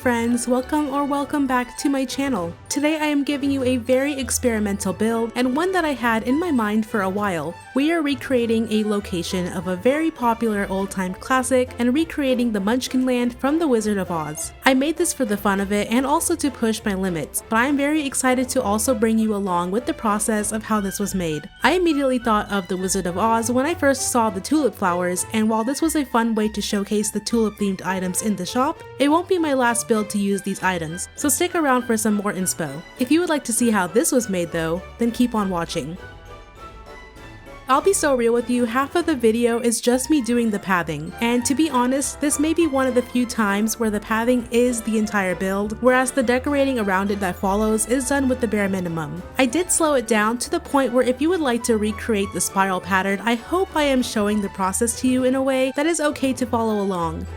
friends, welcome back to my channel. Today I am giving you a very experimental build and one that I had in my mind for a while. We are recreating a location of a very popular old-time classic and recreating the Munchkin Land from The Wizard of Oz. I made this for the fun of it and also to push my limits, but I am very excited to also bring you along with the process of how this was made. I immediately thought of The Wizard of Oz when I first saw the tulip flowers, and while this was a fun way to showcase the tulip themed items in the shop, it won't be my last build to use these items, so stick around for some more inspo. If you would like to see how this was made though, then keep on watching. I'll be so real with you, half of the video is just me doing the pathing, and to be honest, this may be one of the few times where the pathing is the entire build, whereas the decorating around it that follows is done with the bare minimum. I did slow it down to the point where if you would like to recreate the spiral pattern, I hope I am showing the process to you in a way that is okay to follow along.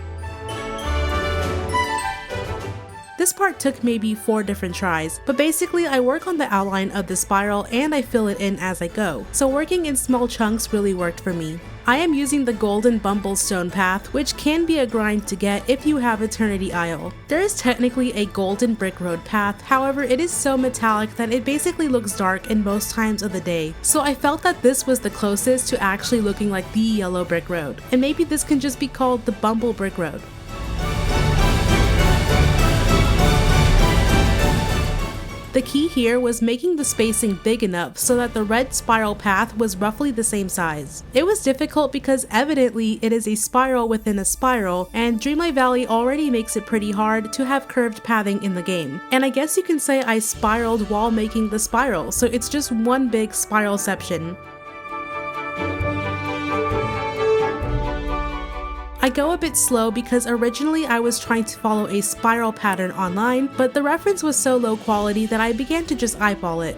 This part took maybe 4 different tries, but basically I work on the outline of the spiral and I fill it in as I go, so working in small chunks really worked for me. I am using the golden bumblestone path, which can be a grind to get if you have Eternity Isle. There is technically a golden brick road path, however it is so metallic that it basically looks dark in most times of the day, so I felt that this was the closest to actually looking like the yellow brick road, and maybe this can just be called the Bumble Brick Road. The key here was making the spacing big enough so that the red spiral path was roughly the same size. It was difficult because evidently it is a spiral within a spiral, and Dreamlight Valley already makes it pretty hard to have curved pathing in the game. And I guess you can say I spiraled while making the spiral, so it's just one big spiralception. I go a bit slow because originally I was trying to follow a spiral pattern online, but the reference was so low quality that I began to just eyeball it.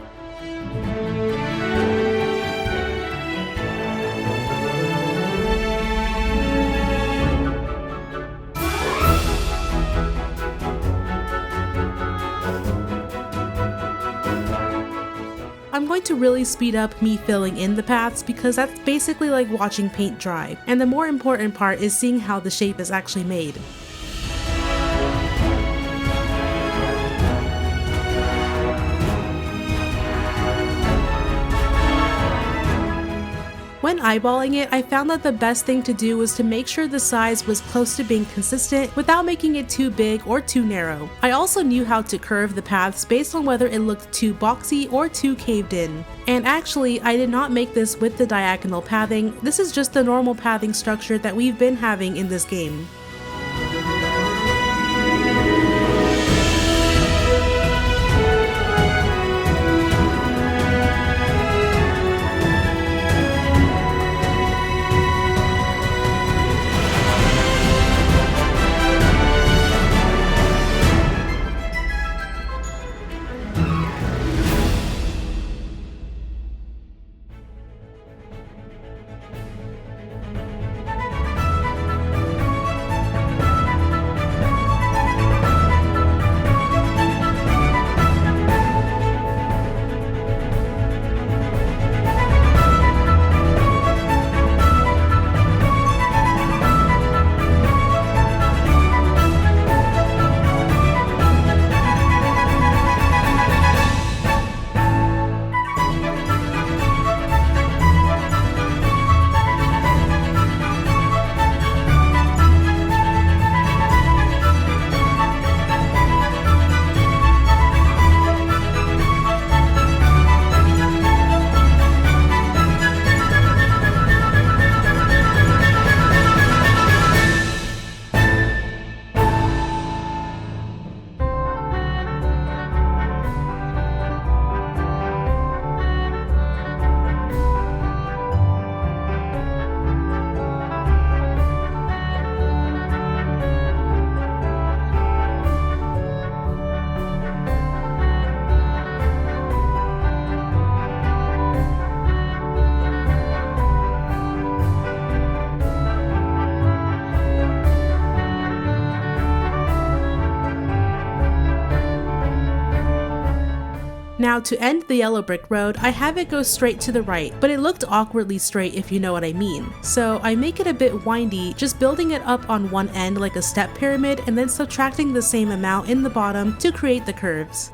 I'm going to really speed up me filling in the paths because that's basically like watching paint dry, and the more important part is seeing how the shape is actually made. When eyeballing it, I found that the best thing to do was to make sure the size was close to being consistent without making it too big or too narrow. I also knew how to curve the paths based on whether it looked too boxy or too caved in. And actually, I did not make this with the diagonal pathing, this is just the normal pathing structure that we've been having in this game. Now to end the yellow brick road, I have it go straight to the right, but it looked awkwardly straight if you know what I mean. So I make it a bit windy, just building it up on one end like a step pyramid and then subtracting the same amount in the bottom to create the curves.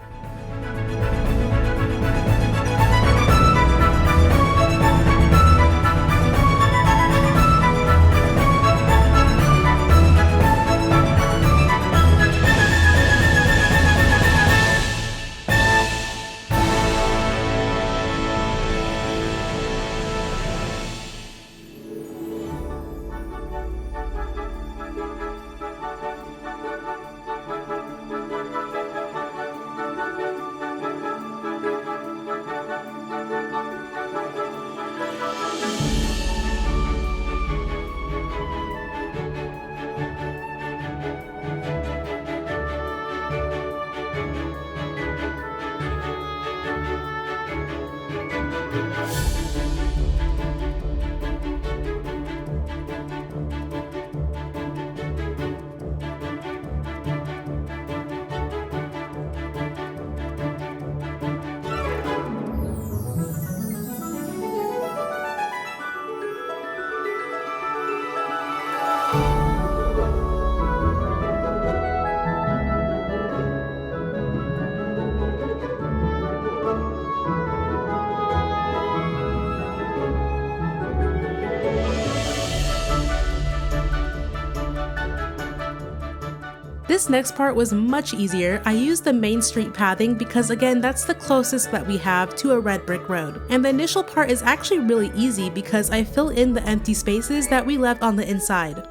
This next part was much easier. I used the main street pathing because again that's the closest that we have to a red brick road. And the initial part is actually really easy because I fill in the empty spaces that we left on the inside.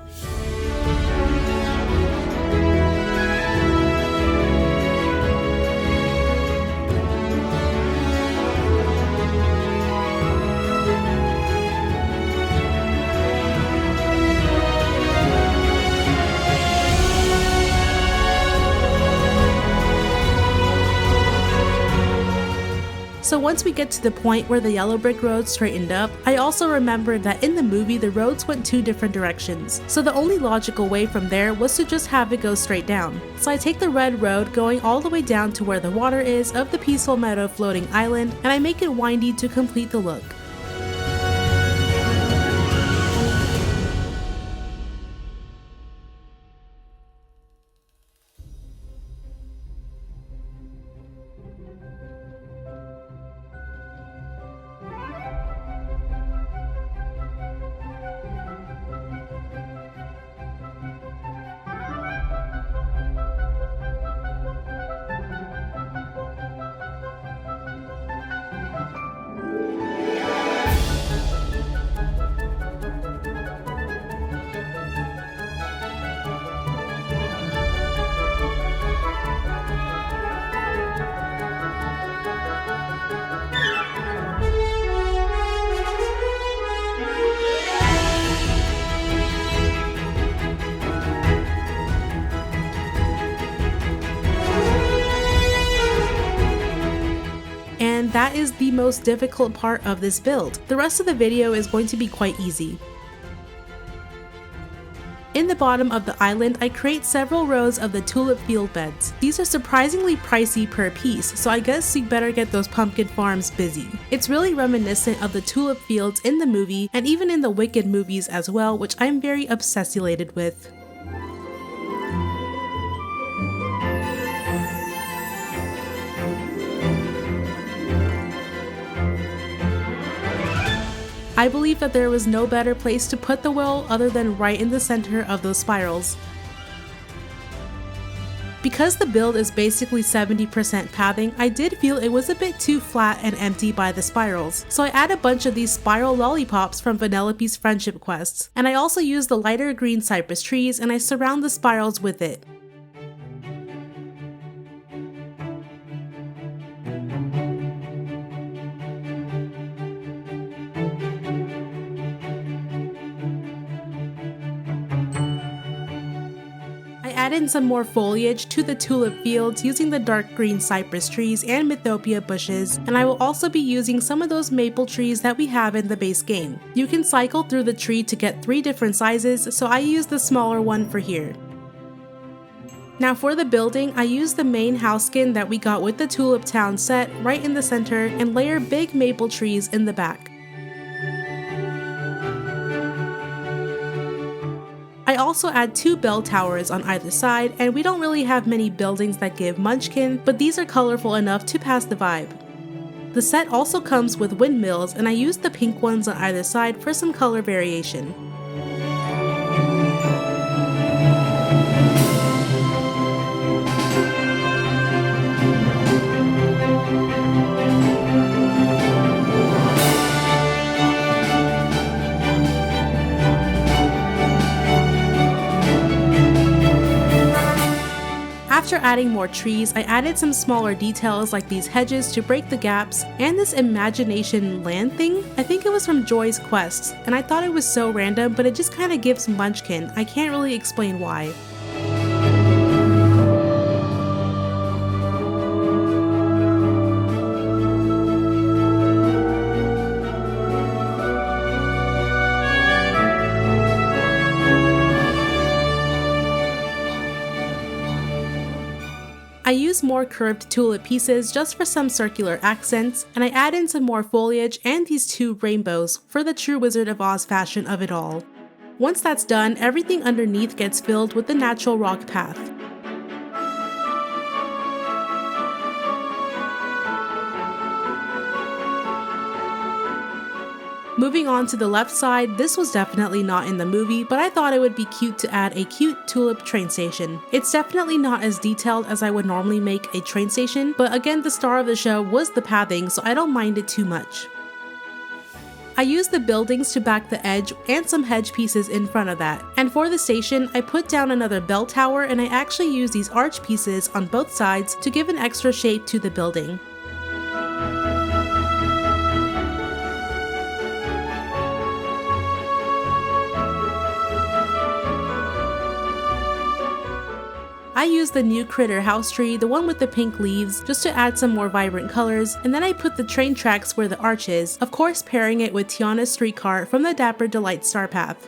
So once we get to the point where the yellow brick road straightened up, I also remembered that in the movie the roads went two different directions, so the only logical way from there was to just have it go straight down. So I take the red road going all the way down to where the water is of the Peaceful Meadow Floating Island, and I make it windy to complete the look. That is the most difficult part of this build. The rest of the video is going to be quite easy. In the bottom of the island, I create several rows of the tulip field beds. These are surprisingly pricey per piece, so I guess you better get those pumpkin farms busy. It's really reminiscent of the tulip fields in the movie and even in the Wicked movies as well, which I'm very obsessulated with. I believe that there was no better place to put the well other than right in the center of those spirals. Because the build is basically 70% pathing, I did feel it was a bit too flat and empty by the spirals, so I add a bunch of these spiral lollipops from Vanellope's friendship quests, and I also use the lighter green cypress trees and I surround the spirals with it. Add in some more foliage to the tulip fields using the dark green cypress trees and Mythopia bushes, and I will also be using some of those maple trees that we have in the base game. You can cycle through the tree to get 3 different sizes, so I use the smaller one for here. Now for the building, I used the main house skin that we got with the Tulip Town set right in the center and layer big maple trees in the back. I also add 2 bell towers on either side, and we don't really have many buildings that give Munchkin, but these are colorful enough to pass the vibe. The set also comes with windmills, and I used the pink ones on either side for some color variation. After adding more trees, I added some smaller details like these hedges to break the gaps, and this imagination land thing. I think it was from Joy's Quests, and I thought it was so random, but it just kinda gives Munchkin. I can't really explain why. I use more curved tulip pieces just for some circular accents, and I add in some more foliage and these 2 rainbows for the true Wizard of Oz fashion of it all. Once that's done, everything underneath gets filled with the natural rock path. Moving on to the left side, this was definitely not in the movie, but I thought it would be cute to add a cute tulip train station. It's definitely not as detailed as I would normally make a train station, but again, the star of the show was the pathing, so I don't mind it too much. I used the buildings to back the edge and some hedge pieces in front of that. And for the station, I put down another bell tower, and I actually used these arch pieces on both sides to give an extra shape to the building. I used the new critter house tree, the one with the pink leaves, just to add some more vibrant colors, and then I put the train tracks where the arch is, of course pairing it with Tiana's streetcar from the Dapper Delight Star Path.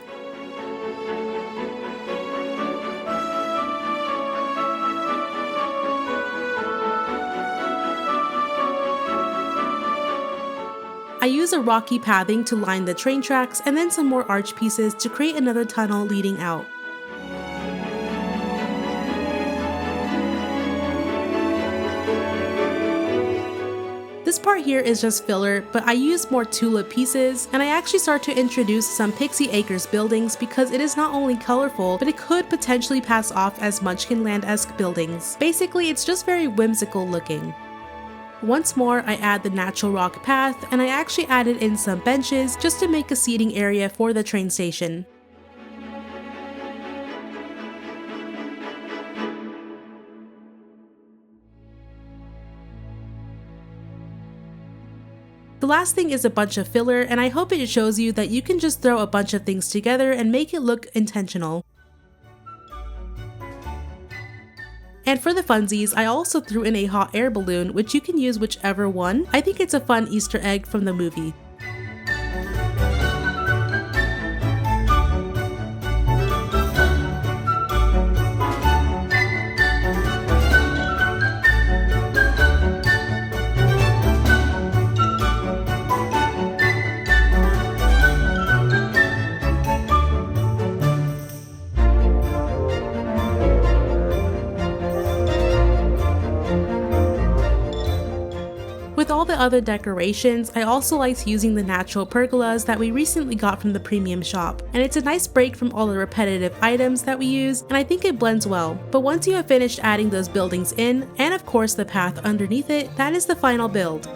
I use a rocky pathing to line the train tracks, and then some more arch pieces to create another tunnel leading out. This part here is just filler, but I use more tulip pieces, and I actually start to introduce some Pixie Acres buildings because it is not only colorful, but it could potentially pass off as Munchkin Land-esque buildings. Basically, it's just very whimsical looking. Once more, I add the natural rock path, and I actually added in some benches just to make a seating area for the train station. The last thing is a bunch of filler, and I hope it shows you that you can just throw a bunch of things together and make it look intentional. And for the funsies, I also threw in a hot air balloon, which you can use whichever one. I think it's a fun Easter egg from the movie. With all the other decorations, I also liked using the natural pergolas that we recently got from the premium shop, and it's a nice break from all the repetitive items that we use, and I think it blends well. But once you have finished adding those buildings in, and of course the path underneath it, that is the final build.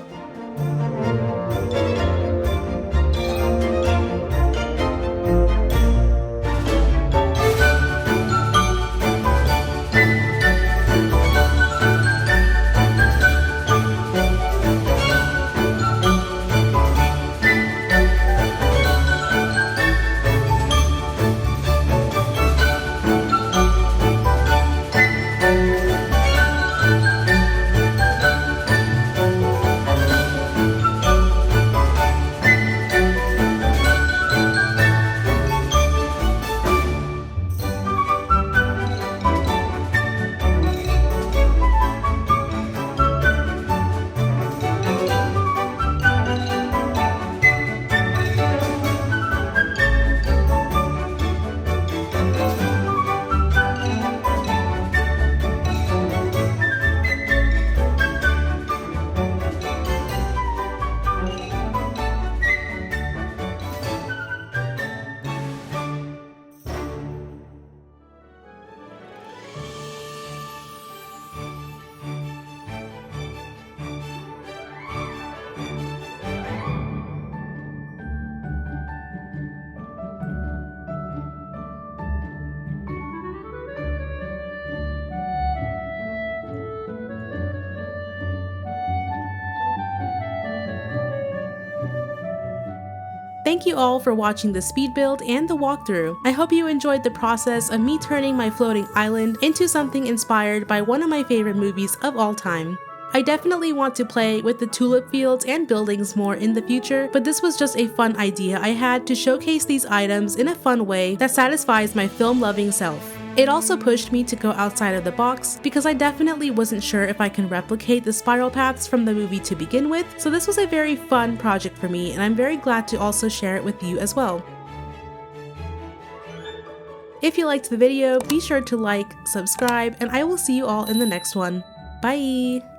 Thank you all for watching the speed build and the walkthrough. I hope you enjoyed the process of me turning my floating island into something inspired by one of my favorite movies of all time. I definitely want to play with the tulip fields and buildings more in the future, but this was just a fun idea I had to showcase these items in a fun way that satisfies my film-loving self. It also pushed me to go outside of the box because I definitely wasn't sure if I can replicate the spiral paths from the movie to begin with, so this was a very fun project for me and I'm very glad to also share it with you as well. If you liked the video, be sure to like, subscribe, and I will see you all in the next one. Bye!